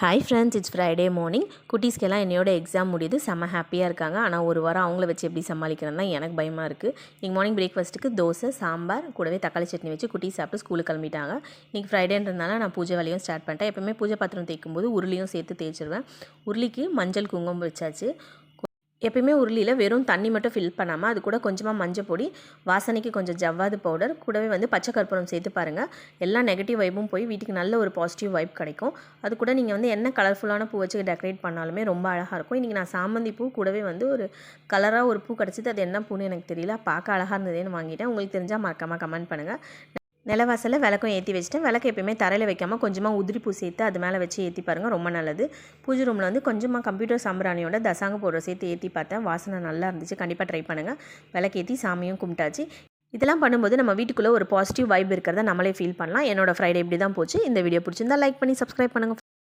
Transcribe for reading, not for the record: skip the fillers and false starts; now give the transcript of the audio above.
Hi friends, it's Friday morning. குட்டீஸ்க்கெல்லாம் என்னையோட exam முடியுது. செம்ம ஹாப்பியாக இருக்காங்க. ஆனால் ஒரு வாரம் அவங்கள வச்சு எப்படி சமாளிக்கிறேன்னு தான் எனக்கு பயமாக இருக்குது. இன்றைக்கி மார்னிங் பிரேக்ஃபாஸ்ட்டுக்கு தோசை, சாம்பார் கூடவே தக்காளி சட்னி வச்சு குட்டீஸ் சாப்பிட்டு ஸ்கூலுக்கு கிளம்பிட்டாங்க. இன்றைக்கி ஃப்ரைடேன்றதுனால நான் பூஜை வேலையும் ஸ்டார்ட் பண்ணிட்டேன். எப்போவுமே பூஜை பாத்திரம் தேய்க்கும்போது உருளியும் சேர்த்து தேய்ச்சிருவேன். உருளிக்கு மஞ்சள் குங்குமம் வச்சாச்சு. எப்பயுமே உருளியில் வெறும் தண்ணி மட்டும் ஃபில் பண்ணாமல் அது கூட கொஞ்சமாக மஞ்சள் பொடி, வாசனைக்கு கொஞ்சம் ஜவ்வாது பவுடர், கூடவே பச்சை கற்பூரம் சேர்த்து பாருங்கள். எல்லா நெகட்டிவ் வைப்பும் போய் வீட்டுக்கு நல்ல ஒரு பாசிட்டிவ் வைப் கிடைக்கும். அது கூட நீங்கள் என்ன கலர்ஃபுல்லான பூ வச்சு டெக்கரேட் பண்ணாலுமே ரொம்ப அழகாக இருக்கும். இன்றைக்கி நான் சாமந்தி பூ கூடவே ஒரு கலராக ஒரு பூ கிடச்சிது. அது என்ன பூன்னு எனக்கு தெரியல. பார்க்க அழகாக இருந்ததுன்னு வாங்கிட்டேன். உங்களுக்கு தெரிஞ்சால் மறக்காமல் கமெண்ட் பண்ணுங்கள். நிலவாசலில் விளக்கும் ஏற்றி வச்சுட்டேன். விளக்கு எப்பயுமே தரையில் வைக்காமல் கொஞ்சமாக உதிரி பூ சேர்த்து அது மேலே வச்சு ஏற்றி பாருங்கள், ரொம்ப நல்லது. பூஜை ரூமில் கொஞ்சமாக கம்ப்யூட்டர் சாம்பிராணியோட தசாங்க பவுடர் சேர்த்து ஏற்றி பார்த்தேன். வாசனை நல்லா இருந்துச்சு. கண்டிப்பாக ட்ரை பண்ணுங்கள். விளக்கு ஏற்றி சாமியும் கும்பிட்டாச்சு. இதெல்லாம் பண்ணும்போது நம்ம வீட்டுக்குள்ளே ஒரு பாசிட்டிவ் வைப் இருக்கிறத நம்மளே ஃபீல் பண்ணலாம். என்னோடய ஃப்ரைடே இப்படி தான் போச்சு. இந்த வீடியோ பிடிச்சிருந்தா லைக் பண்ணி சப்ஸ்கிரைப் பண்ணுங்கள்.